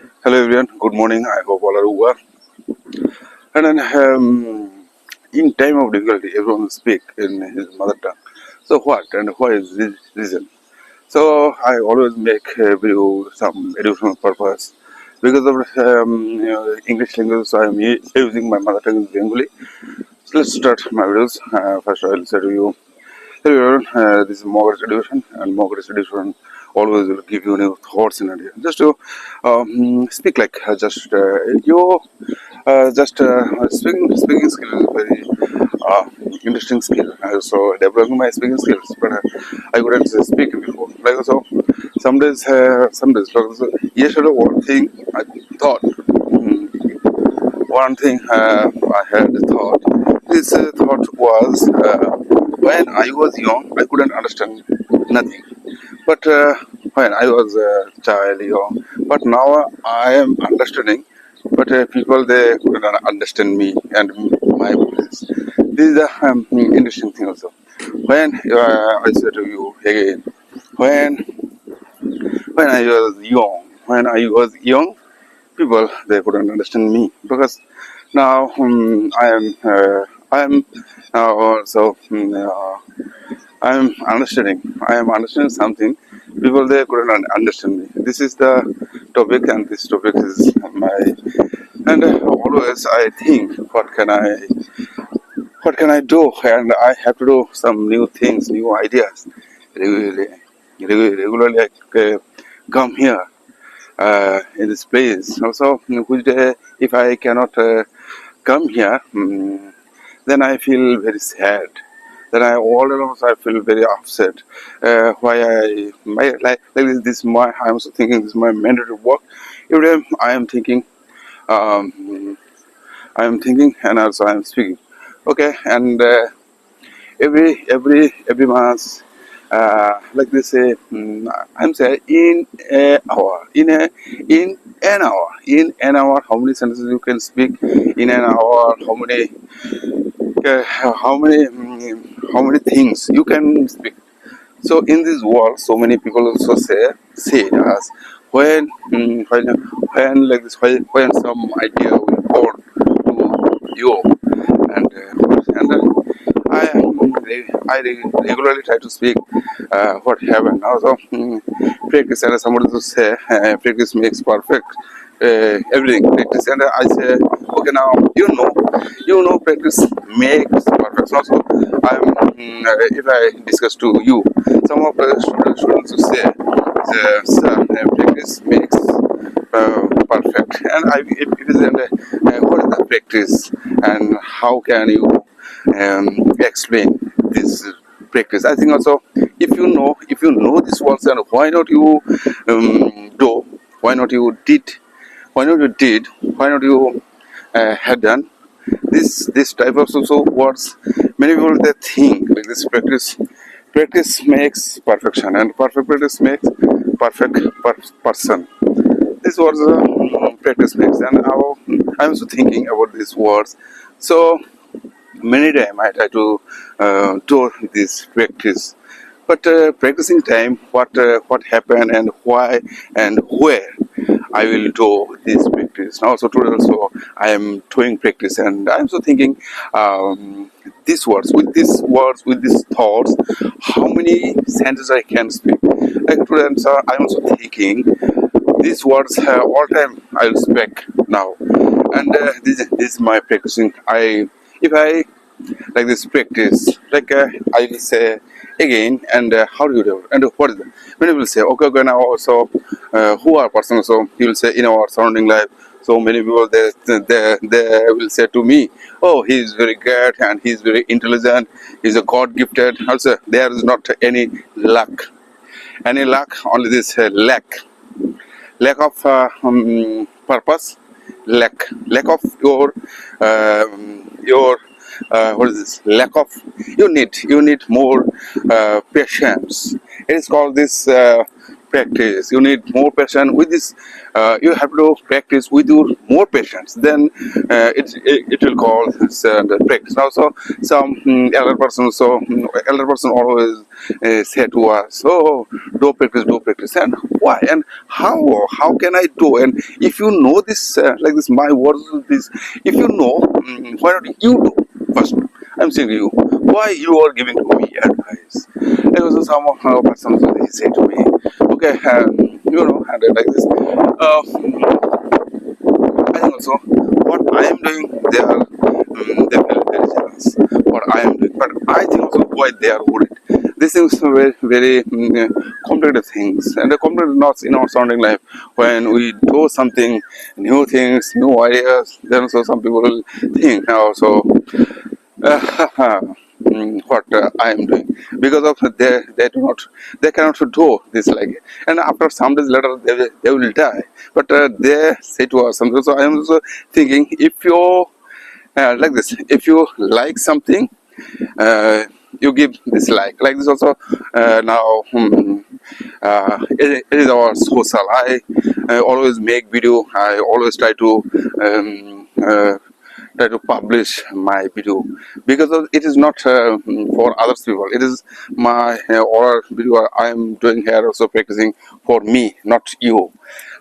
Hello everyone, good morning. I hope all are well. And then in time of difficulty, everyone will speak in his mother tongue. So what and why is this reason? So I always make video some educational purpose because of English language. So I am using my mother tongue is Bengali. So let's start my videos. First, I will say to you. Hello everyone, this is Morgan Education, and Morgan Education always will give you new thoughts and ideas. Just to speak like speaking skill is very uh, interesting skill. I also developing my speaking skills, but I couldn't speak before. Like so, some days. Like, so, yesterday, one thing I thought. One thing I had thought. This thought was when I was young, I couldn't understand nothing. But when I was a child, young, but now I am understanding. But people they couldn't understand me and my voice. This is a interesting thing also. When I said to you again, when when I was young, people they couldn't understand me because now I am now also I am understanding something. People they couldn't understand me. This is the topic, and this topic is my. And always I think, what can I do? And I have to do some new things, new ideas. Regularly, regularly I come here in this place. Also, which day if I cannot come here, then I feel very sad. Then I all along I feel very upset. Why like this my I'm also thinking this is my mandatory work. Every day um, I am thinking and also I am speaking. Okay, and every month, like they say, I'm saying in a hour, in an hour, how many sentences you can speak in an hour? Uh, how many, how many things you can speak? So in this world, so many people also say us when when like this when some idea will born to you and regularly try to speak what happened. Also, practice and somebody to say practice makes perfect. Everything practice and I say okay now practice makes perfect. Also, if I discuss to you, some of the students will say, sir, practice makes perfect. And if it is what is the practice and how can you explain this practice? I think also if you know this words and why not you do, why not you did, why not you did, why not you had done this type of also words. Many people they think like this practice makes perfection and perfect practice makes perfect person. This was practice makes, and I'm also thinking about these words. So many times I try to do this practice, but practicing time, what happened and why and where I will do this practice. Now, so today also I am doing practice, and I'm so thinking with these thoughts, how many sentences I can speak. Like today, I'm also thinking these words all time I will speak now, and this is my practicing. If I like this practice, like I will say again, and how do you do it? And what is it? Many people say, okay, now also, who are person? So he will say in our surrounding life. So many people they will say to me, oh, he is very great and he is very intelligent. He's a God gifted. Also, there is not any luck, only this lack of purpose, lack of your what is this? Lack of you need more patience. It is called this practice. You need more patience with this. You have to practice with your more patience. Then it will call this, the practice. Now, so some elder person, elder person always say to us, "Oh, do practice." And why and how? How can I do? And if you know this, like this, my words, this. If you know, why don't you do first? I'm saying to you, why you are giving to me advice? There was some of our persons they say to me, okay, and like this. I think also what I am doing, they are definitely very jealous. What I am doing, but I think also why they are worried. These things are very, very complicated things, and the complicated not in our surrounding life. When we do something, new things, new ideas, then also some people will think now. So what I am doing because of they do not they cannot do this like and after some days later they will die but they say to us something. So I am also thinking if you like this, if you like something, you give this like this also. Now it is our social. I always make video. I always try to publish my video because of, it is not for others people. It is my or video I am doing here also practicing for me, not you.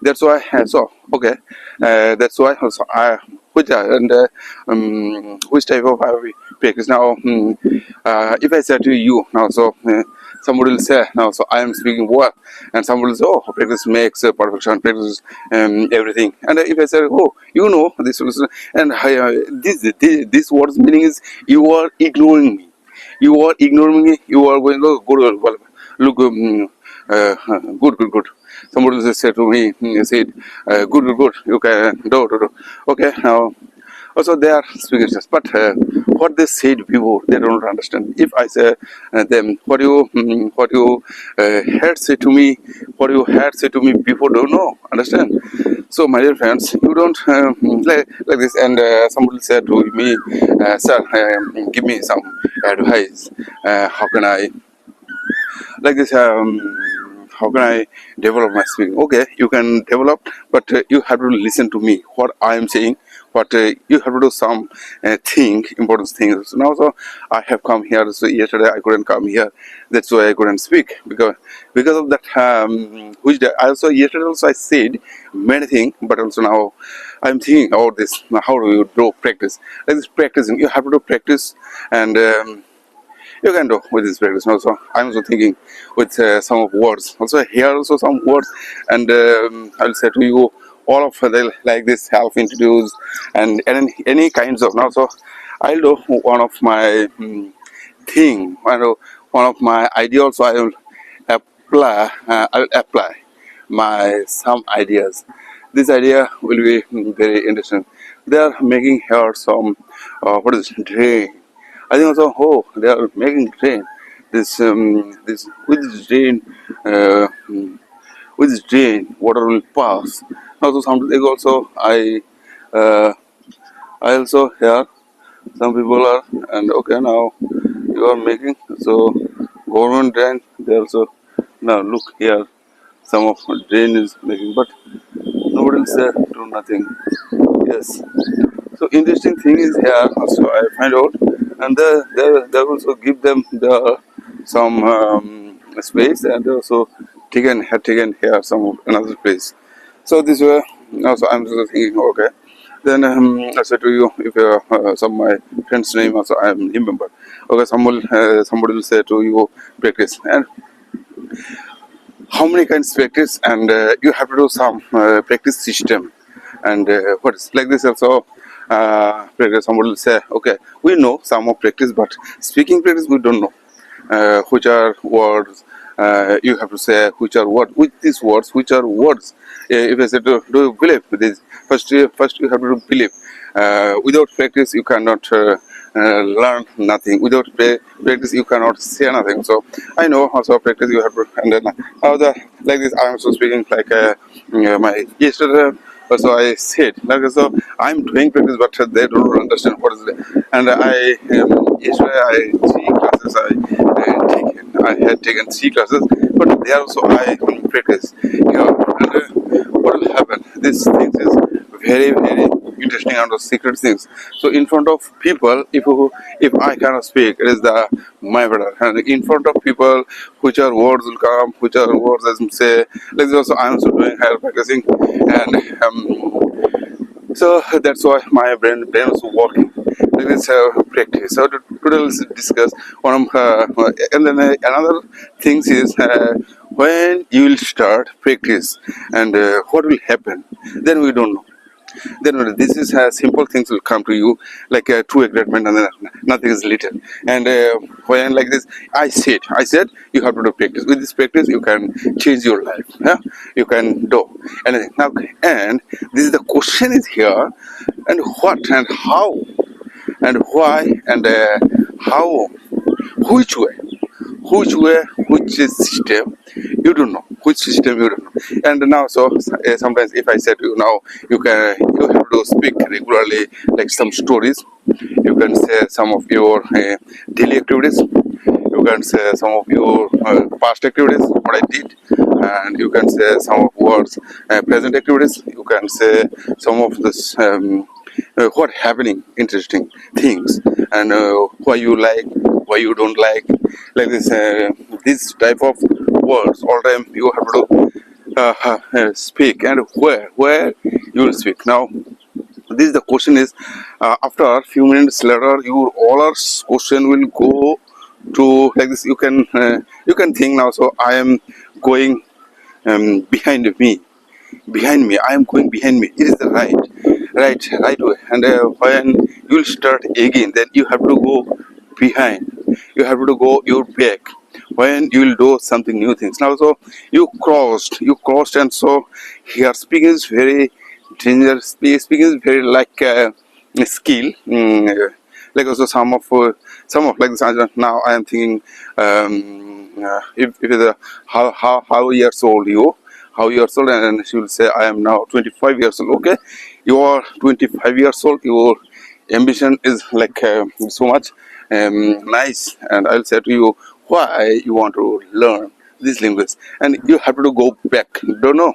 That's why. So okay, that's why also I which type of practice now. If I say to you now, so somebody will say now, so I am speaking well, and somebody will say, oh, practice makes perfection, practice everything. And if I say, oh, you know this, and this word's meaning is you are ignoring me. You are ignoring me. You are going to go well, look good. Somebody will say to me, said, good. You can do. Okay, now. Also, they are speaking, but what they said before, they don't understand. If I say them, what you had said to me, what you had said to me before, don't know, understand? So, my dear friends, you don't like this. And somebody said to me, sir, give me some advice. How can I like this? How can I develop my speaking? Okay, you can develop, but you have to listen to me. What I am saying, what you have to do some important things. So now, so I have come here. So yesterday I couldn't come here. That's why I couldn't speak because of that. Which day, also yesterday also I said many things, but also now I'm thinking about this. Now, how do you do practice? Like this practicing, you have to do practice and. You can do with this practice. Also, I'm also thinking with some of words. Also, here also some words, and I'll say to you all of them like this help introduce and any kinds of. Now, so I'll do one of my thing. One of my ideas. So I will apply. I will apply my some ideas. This idea will be very interesting. They are making here some what is it, drain. I think also, oh, they are making drain. This with this drain, water will pass. Also, something also uh, I also hear some people are and okay now you are making so government drain. They also now look here some of drain is making, but nobody will say do nothing. Yes. So interesting thing is here. So I find out, and they also give them the some space, and also had taken here some of another place. So this way, also I'm also thinking, okay. Then I said to you, if some of my friends' name also I am remember. Okay, somebody will say to you practice and how many kinds of practice, and you have to do some practice system and what is like this also practice. Somebody will say okay, we know some of practice, but speaking practice we don't know which are words. You have to say which are what with these words, which are words. If I say do you believe this, first you have to believe. Without practice you cannot learn nothing. Without practice you cannot say nothing. So I know also practice you have to, and then how the like this I am also speaking like my yesterday. So I said like so I'm doing practice, but they don't understand what is it. And yesterday I 3 classes I had taken 3 classes, but there also I practice here. And what will happen? This thing is very, very interesting and secret things. So in front of people, if I cannot speak, it is the my brother. And in front of people, which are words will come, which are words as say. Like this also, I am also doing higher practicing, and so that's why my brain was working. Like this practice. So today let's discuss one of and then another things is when you will start practice and what will happen. Then we don't know. Then this is simple things will come to you like true agreement, and then nothing is little. And when like this, I said you have to do practice. With this practice, you can change your life. Yeah? You can do anything. Now, and this is the question is here, and what and how and why and how, which way, which system, you don't know. Which system you don't know. And now, so sometimes if I say to you now, you have to speak regularly, like some stories. You can say some of your daily activities. You can say some of your past activities, what I did, and you can say some of words present activities. You can say some of this. What happening interesting things and why you like, why you don't like this type of words all time you have to speak, and where you will speak. Now this is the question is after a few minutes later your all our question will go to like this. You can think now, so I am going behind me, I am going behind me. It is the right way. And when you will start again, then you have to go behind. You have to go your back. When you will do something new things. Now, so you crossed, and so here speaking is very dangerous. Speaking is very like a skill. Like also some of like this. Now I am thinking if it is how years old you. How years old, and she will say I am now 25 years old. Okay, you are 25 years old, your ambition is like so much nice, and I'll say to you why you want to learn this language, and you have to go back, don't know.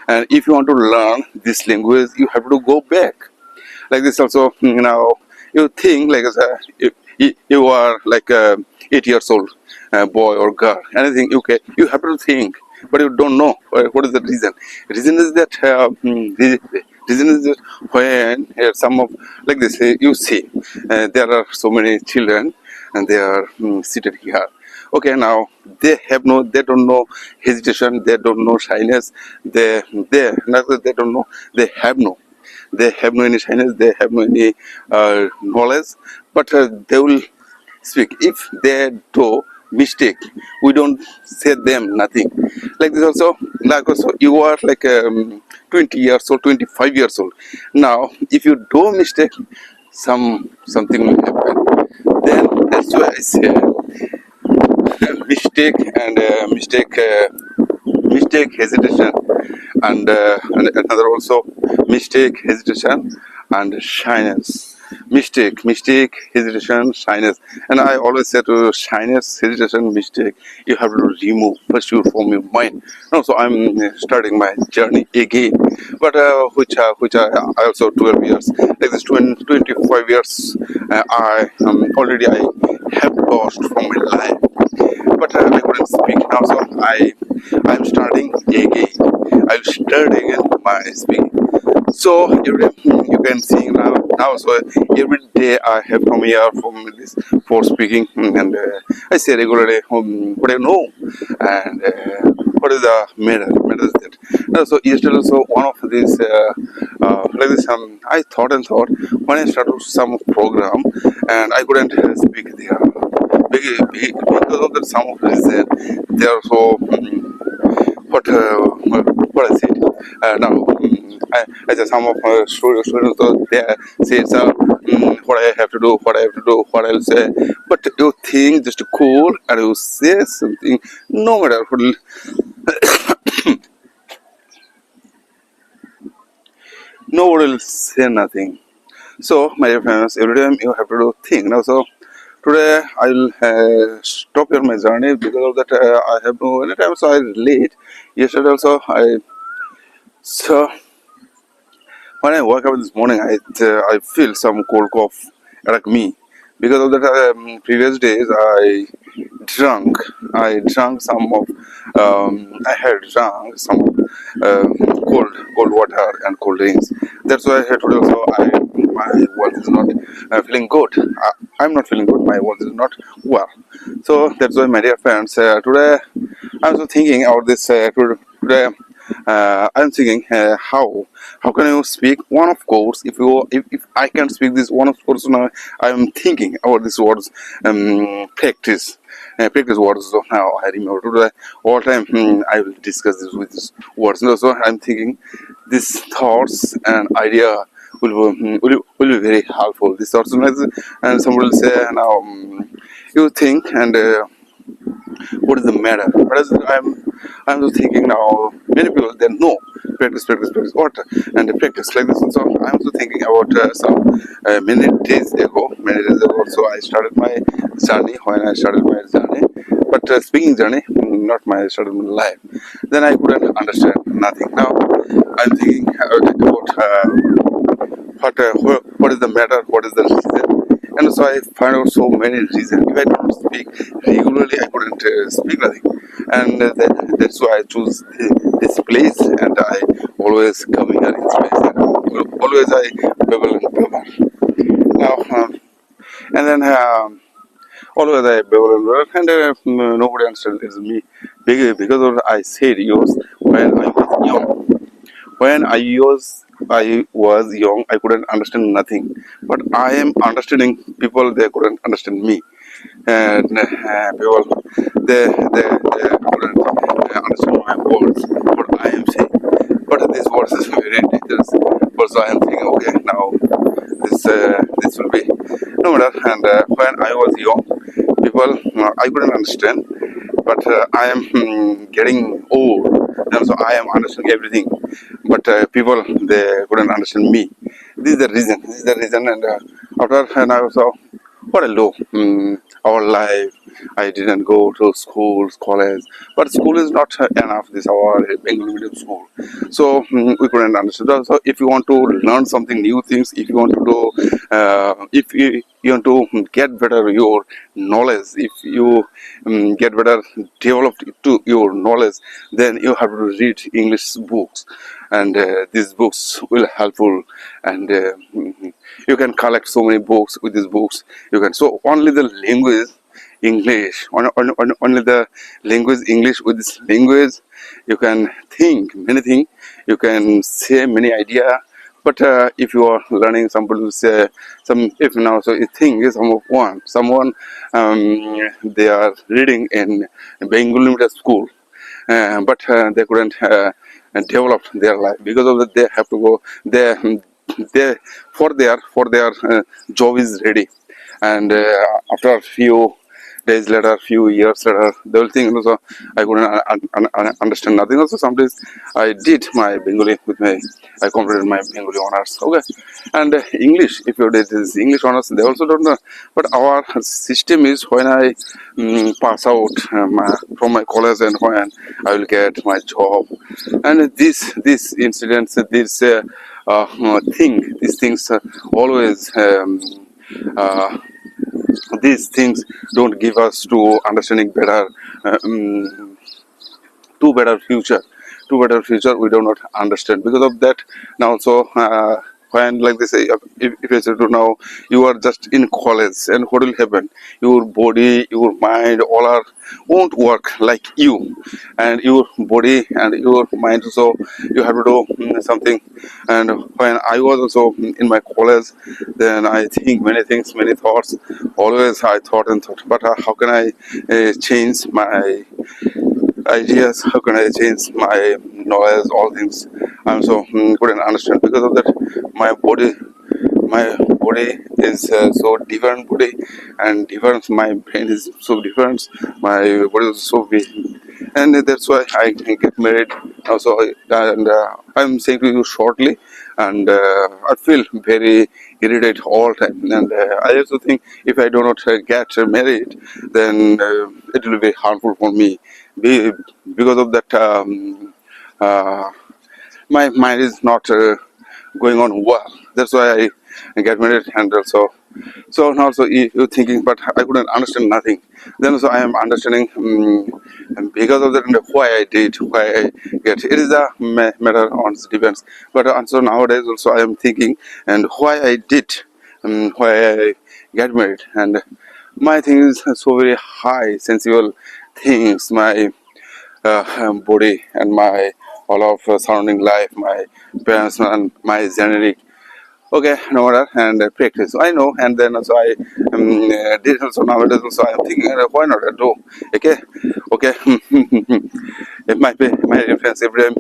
And if you want to learn this language, you have to go back. Like this also, now you think like you are like 8 years old boy or girl, anything. Okay, you have to think, but you don't know what is the reason. Reason is that reason is that when some of like this you see there are so many children and they are seated here. Okay, now they don't know hesitation, they don't know shyness, they not that they don't know, they have no any shyness, they have no any knowledge, but they will speak. If they do mistake, we don't say them nothing. Like this also, like also you are like 20 years old, 25 years old. Now, if you do mistake, something will happen. Then that's why I say mistake and mistake hesitation, and another also mistake hesitation and shyness. Mistake hesitation shyness, and I always say to shyness hesitation mistake, you have to remove pursue from your mind. No, so I'm starting my journey again, but I also 12 years like this 25 years I have lost from my life, but I couldn't speak now, so I'm starting again. I'll start again my speaking. So you can see now. So every day I have come here from this for speaking, and I say regularly what I know, and what is the matter. Matters that. So yesterday also one of these like this. I thought when I started some program, and I couldn't speak there because of that some of reason they are so. What I said. Now, I just some of my students they say so, what I have to do, what I'll say. But you think just cool and you say something, no matter what, nobody will say nothing. So, my dear friends, every time you have to do think. Now, so Today I will stop here my journey because of that I have no any time, so I late. Yesterday also I so when I woke up this morning I feel some cold cough attack me because of that previous days drunk I drank some of I had drunk some cold water and cold drinks. That's why I today also my voice is not feeling good. I'm not feeling good. My voice is not well. So that's why, my dear friends, today I'm also thinking about this. Today I'm thinking how can you speak one of course if I can speak this one of course now. I'm thinking about this words practice words. So now I remember today all time I will discuss this with these words. No, so I'm thinking these thoughts and idea will be very helpful. These thoughts and somebody will say now you think and what is the matter? But as I'm just thinking now, many people they know practice what and they practice like this. And so I'm also thinking about some many days ago. So I started my journey when I started my journey, but speaking journey, not my started my life. Then I couldn't understand nothing. Now I'm thinking about what is the matter, what is the reason, and so I find out so many reasons. If I don't speak regularly, I couldn't speak nothing, and that's why I choose this place, and I always come here in space, and always I babble and babble. Now, and then always I babble and babble, and nobody understands me because of I said yours when I was young. When I was young, I couldn't understand nothing. But I am understanding people. They couldn't understand me, and people they couldn't understand my words. What I am saying. But this words is very dangerous. Also, I am thinking, okay, now this will be no matter. And when I was young, people I couldn't understand, but I am getting old, and so I am understanding everything. But people they couldn't understand me. This is the reason. This is the reason. And after and I also what a low our life. I didn't go to schools, college, but school is not enough. This our Bengali medium school, so we couldn't understand. So if you want to learn something new things, if you want to do, if you want to get better your knowledge, if you get better developed to your knowledge, then you have to read English books, and these books will helpful, and you can collect so many books with these books. You can so only the language English, only the language English. With this language, you can think many things. You can say many idea. But if you are learning, somebody will say some. If now, so you think is someone they are reading in Bengali medium school, but they couldn't develop their life because of that. They have to go. They for their job is ready, and after a few days later, few years later, they will think also I couldn't understand nothing. Also, sometimes I did my Bengali with my I completed my Bengali honors. Okay, and English. If you did this English honors, they also don't know. But our system is when I pass out from my college and when I will get my job, and this incidents, this these things always. Uh, these things don't give us to understanding better to better future we do not understand because of that. Now so when like this if I say to now you are just in college, and what will happen, your body your mind all are won't work like you, and your body and your mind also you have to do something. And when I was also in my college, then I think many things, many thoughts, always I thought and thought, but how can I change my ideas, how can I change my knowledge, all things. I'm so couldn't understand because of that. My body is so different body, and different. My brain is so different. My body is so big, and that's why I can get married I'm saying to you shortly, and I feel very irritated all time. And I also think if I do not get married, then it will be harmful for me. Be, because of that, uh, my mind is not going on well. That's why I get married, and also so now also you're thinking, but I couldn't understand nothing. Then also I am understanding and because of that why I did, why I get. It is a matter on depends. But also nowadays also I am thinking and why I did, why I get married, and my thing is so very high sensual things. My body and my all of surrounding life, my parents and my generic. Okay, no matter and practice. I know, and then also I did also nowadays also I am thinking why not do. Okay, okay. It might be my reference every time.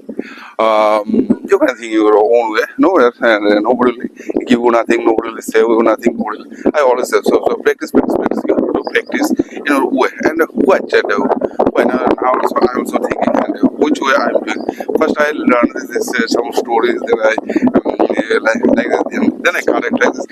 You can think your own way. No, and nobody will give you nothing. Nobody will say you nothing. Nobody. I always say so. So practice, practice, practice. You have to practice in your way and what you do. When now also I'm also thinking and which way I'm doing. First I learned this some stories that I like then I characterize this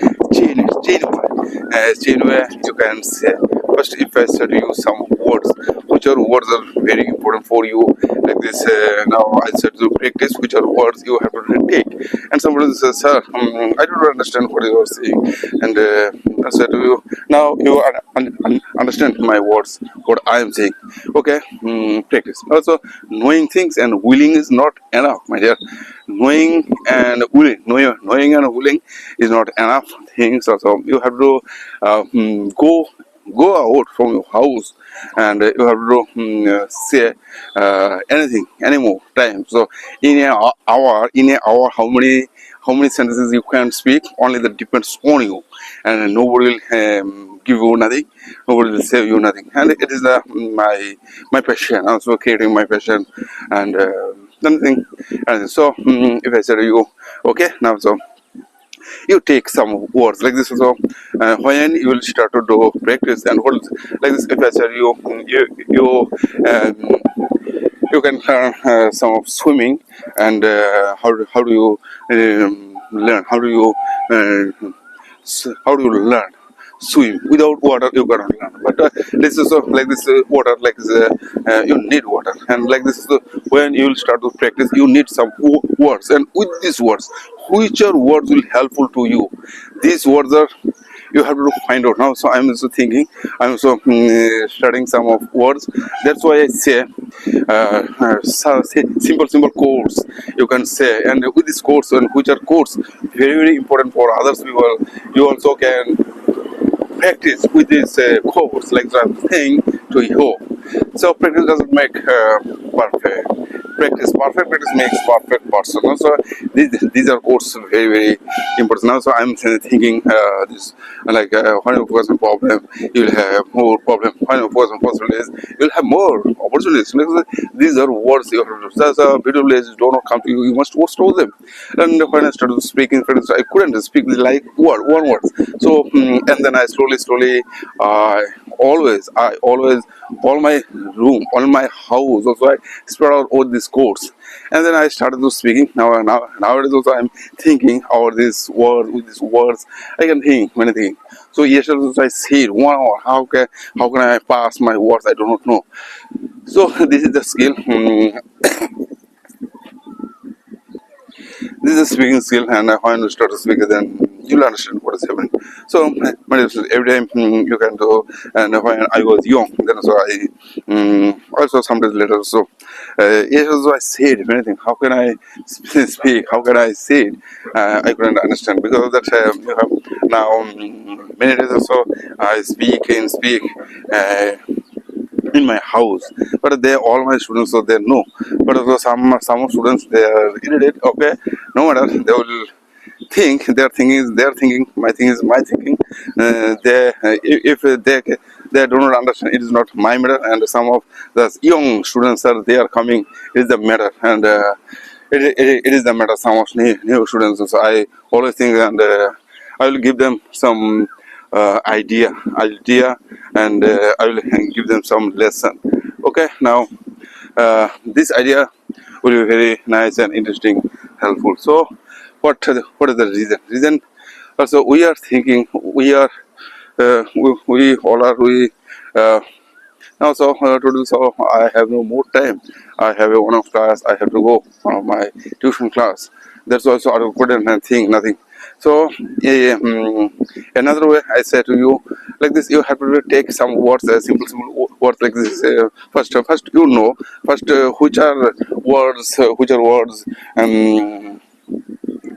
chain where you can say first if I said to you some words which are words are very important for you like this now I said to practice which are words you have to take and somebody says sir I don't understand what you are saying and I said to you now you understand my words what I am saying okay practice also knowing things and willing is not enough my dear knowing and willing knowing and willing is not enough things also you have to go out from your house and you have to say anything any more time so in an hour how many sentences you can speak only that depends on you and nobody will give you nothing nobody will save you nothing and it is my passion also creating my passion and anything so if I say to you okay now so you take some words like this so when you will start to do practice and what like this if I say you you can learn some of swimming and how do you learn how do you learn swim without water you cannot learn but this is like this water like this, you need water and like this is when you will start to practice you need some words and with these words which are words will helpful to you these words are you have to find out now so I'm also thinking I'm also studying some of words that's why I say simple codes you can say and with this codes and which are codes very important for others people you also can practice with these codes like I'm saying to you so practice doesn't make perfect practice makes perfect person so these are codes very important now so I'm thinking this like when you focus on problem you'll have more problem when you focus on possibilities you'll have more opportunities because these are words you have to that's a beautiful places do not come to you you must store them and when I started speaking I couldn't speak like one word so and then I slowly I always all my room all my house also I spread out all these codes and then I started to speaking nowadays also I'm thinking about this word with these words I can think many things so yesterday also I said 1 hour how can I pass my words I do not know so this is the skill this is a speaking skill and when you start to speak then you'll understand what is happening so every time you can do and when I was young then so I also some days later so yes also I said anything how can I speak how can I say it I couldn't understand because of that you have now many days or so I speak uh, in my house but they all my students so they know but also some students they are irritated okay no matter they will think their thinking is their thinking my thing is my thinking if they do not understand it is not my matter and some of the young students are they are coming it is the matter and it is the matter some of new students so I always think and I will give them some idea and I will give them some lesson okay now this idea will be very nice and interesting, helpful. So, what is the reason? Reason also we are thinking we all are we. Now, so to do so, I have no more time. I have a one-off class. I have to go for my tuition class. That's also I couldn't think nothing. So, another way I say to you, like this, you have to take some words, simple words like this. First, you know, first which are words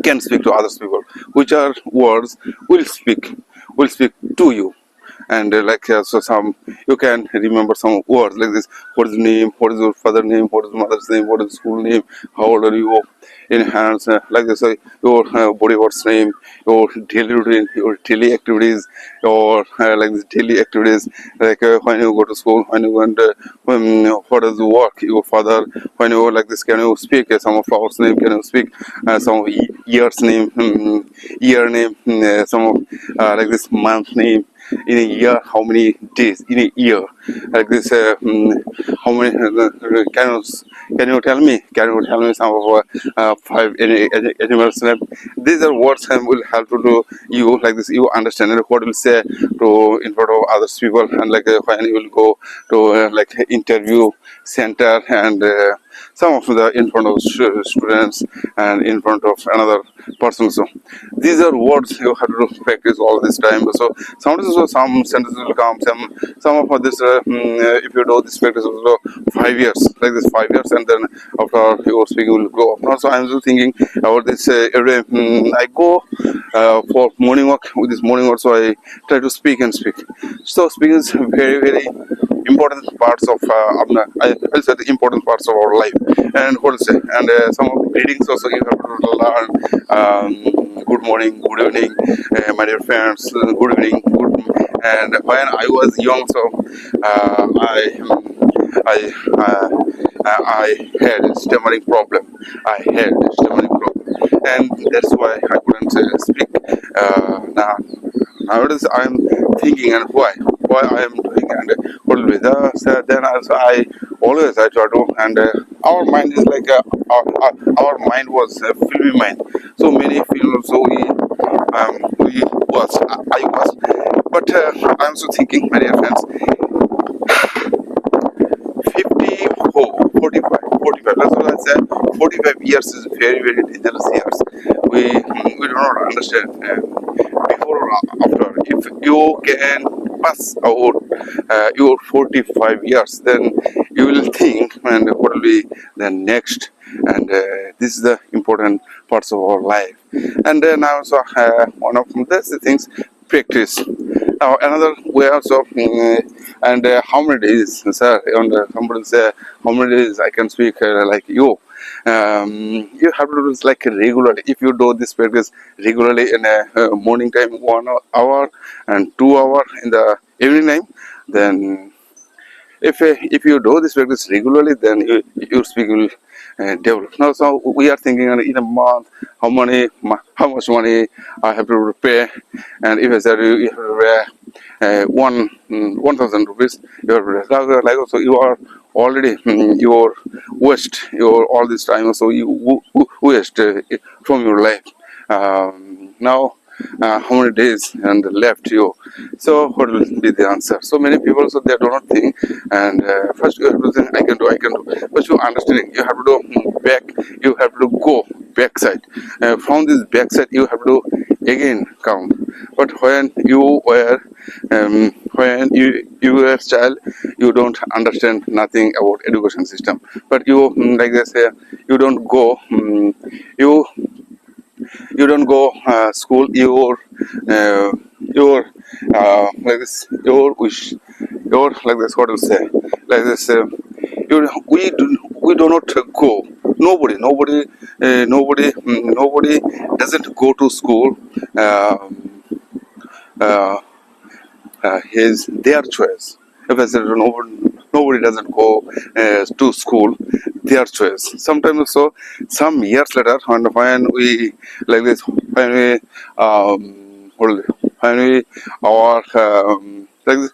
can speak to others people, which are words will speak to you. And so some you can remember some words like this: what is name, what is your father name, what is mother's name, what is school name, how old are you, in hands, like this, your body what's name, your daily routine, your daily activities, or like this daily activities, like when you go to school, when you went what is the work your father, when you like this, can you speak some of flowers name, can you speak some of years name, year name, some of like this month name, in a year, how many days in a year, like this, how many can you tell me some of five animals name? These are words and will help to you, like this, you understand what will say to in front of other people, and like when you will go to like interview center, and some of the in front of students and in front of another person. So these are words you have to practice all this time. So some sentences will come, some of this if you do this practice also 5 years, like this 5 years, and then after your speaking will go up. Now, so I'm just thinking about this every I go for morning walk. With this morning walk, so I try to speak and speak. So speaking is very important parts of I'll say the important parts of our life, and what to say, and some of the readings also you have to learn. Good morning, good evening, my dear friends, good evening, good. And when I was young, so I had a stammering problem. And that's why I couldn't speak. Now nowadays I'm thinking, and why I am doing, and what will be the, so then also I always I try to, and our mind is like our mind was a filmy mind. So many films, so we was I was, but I'm also thinking, my dear friends, 54, 45. That's what I said. 45 years is very dangerous years. We do not understand before or after. If you can pass out your 45 years, then you will think, and what will be the next. And this is the important parts of our life. And then also one of the things, practice. Now another way also, and how many days, sir? And somebody say how many days I can speak like you. You have to do this like regularly. If you do this practice regularly in a morning time 1 hour and 2 hour in the evening time, then if you do this practice regularly, then your speak will develop. Now, so we are thinking in a month how much money I have to pay, and if I said you have to pay 1,000 rupees, you have to pay. Like also you are already your waste your all this time, so you waste from your life. Now how many days and left you, so what will be the answer? So many people, so they do not think, and first you have to think, I can do, but you understanding, you have to do back, you have to go backside, from this backside you have to again count. But when you were when you were a child, you don't understand nothing about education system, but you like they say, you don't go you you don't go school, your like this, your wish, your like this, what to say, like this, you we do not go, nobody doesn't go to school, uh, is their choice. If I said nobody doesn't go to school, their choice. Sometimes also, some years later, when we like this, when we when we are like this,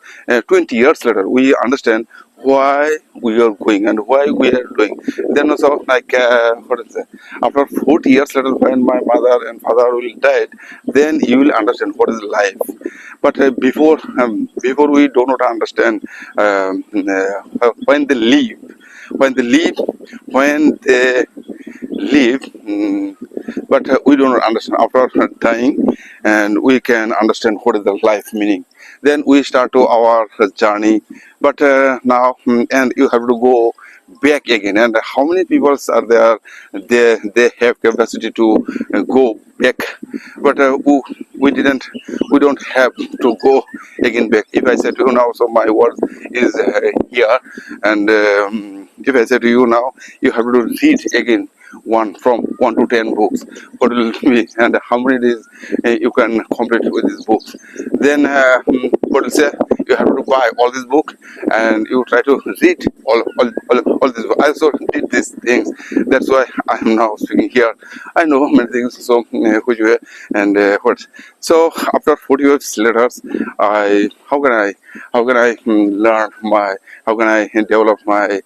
20 years later, we understand why we are going and why we are doing. Then also, like, what is it? After 40 years later, when my mother and father will die, then you will understand what is life. But before we do not understand when they leave, when they leave, when they live, but we don't understand after dying, and we can understand what is the life meaning. Then we start to our journey, but now, and you have to go back again. And how many people are there? They have capacity to go back, but we didn't. We don't have to go again back. If I said to you now, so my word is here, and if I say to you now, you have to read again one from 1 to 10 books. What will be and how many days you can complete with these books? Then what will say? You have to buy all these books and you try to read all these books. I also did these things. That's why I am now speaking here. I know many things. So which way and what? So after 40 years later, I how can I learn my how can I develop my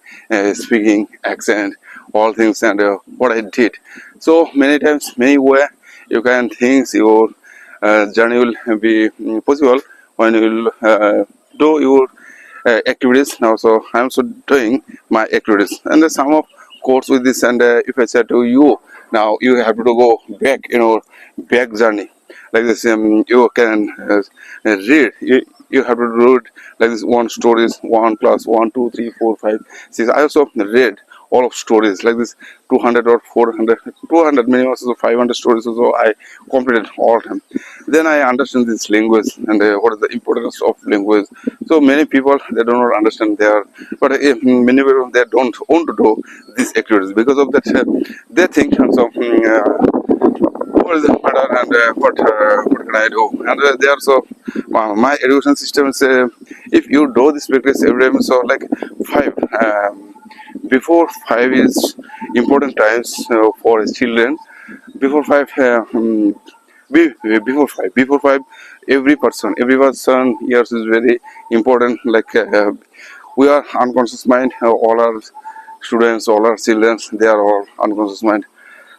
speaking accent, all things, and what I did. So many times, many way you can think your journey will be possible when you will do your activities. Now, so I'm also doing my activities, and some of course with this. And if I said to you, now you have to go back, back journey like this. You can read. You have to read like this one stories 1 plus 1 2 3 4 5 6. I also read all of stories like this 200 or 400 200 minimum so 500 stories so I completed all of them. Then I understand this language and what is the importance of language. So many people they do not understand their, but many people they don't want to do these activities because of that. They think so. What is the matter and what can I do? And they are so my education system is if you do this practice every day, so like five. Before 5 is important times for children. Before 5, before 5, every person years is very important. Like we are unconscious mind. All our students, all our children, they are all unconscious mind,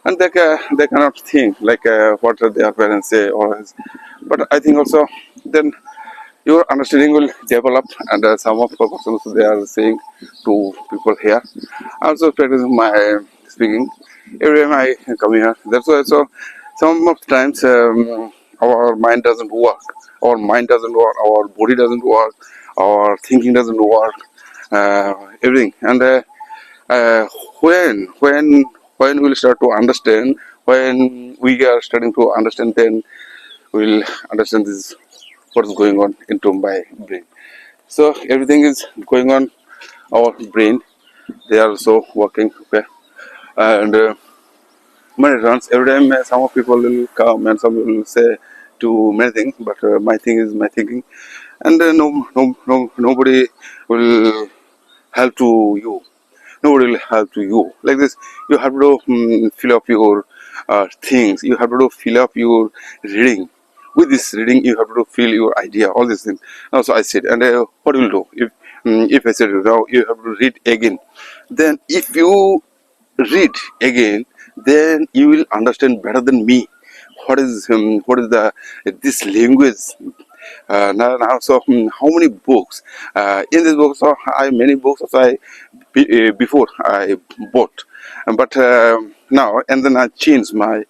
and they cannot think like what their parents say or else. But I think also then your understanding will develop, and some of the questions they are saying to people here. Also practicing my speaking every time I come here. That's why so some of the times our mind doesn't work. Our mind doesn't work. Our body doesn't work. Our thinking doesn't work. Everything. And uh, when we'll start to understand, when we are starting to understand, then we'll understand this what's going on into my brain. So everything is going on our brain. They are also working. Okay, and many times every time some of people will come and some will say to many things, but my thing is my thinking, and nobody will help to you. Nobody will help to you like this. You have to fill up your things. You have to fill up your reading. With this reading, you have to fill your idea. All these things. Now, so I said, and what will do if I said now you have to read again? Then if you read again, then you will understand better than me what is the this language. Now so how many books in this book? So I many books also I before I bought, but now and then I changed my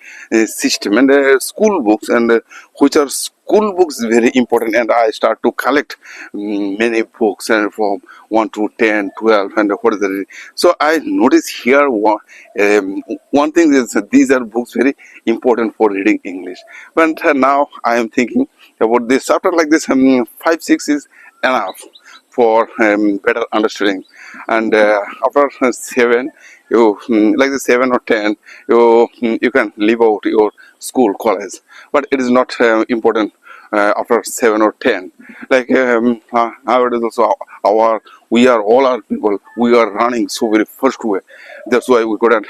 system and school books and which are school books very important, and I start to collect many books and from 1 to 10 12 and what is the. So I notice here one thing is that these are books very important for reading English. But now I am thinking about this chapter like this 5 6 is enough for better understanding. And after 7 you like the 7 or 10 you can leave out your school college, but it is not important after 7 or 10. Like nowadays also our we are all our people, we are running so very first way. That's why we couldn't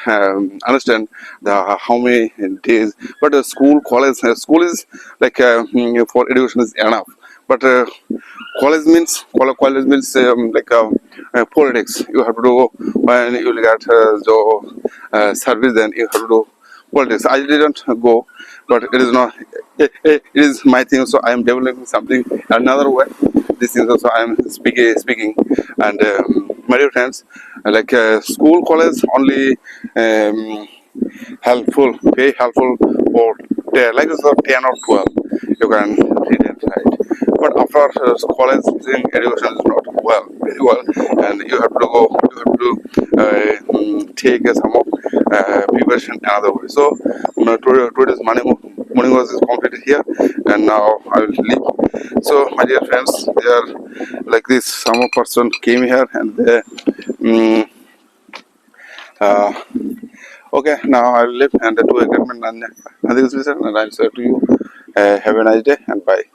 understand the how many days. But school college school is like for education is enough. But college means like politics. You have to do when you will get service. Then you have to do politics. I didn't go, but it is not. It is my thing. So I am developing something another way. This is also I am speaking, and my dear friends, like school, college only. Helpful, very helpful for like so 10 or 12 you can read and write. But after college, education is not well, very well, and you have to go, you have to take some of preparation another way. So today's morning was completed here, and now I will leave. So my dear friends, they are like this. Some person came here and they. Uh, Okay, now I will leave and do agreement and I will say to you, have a nice day and bye.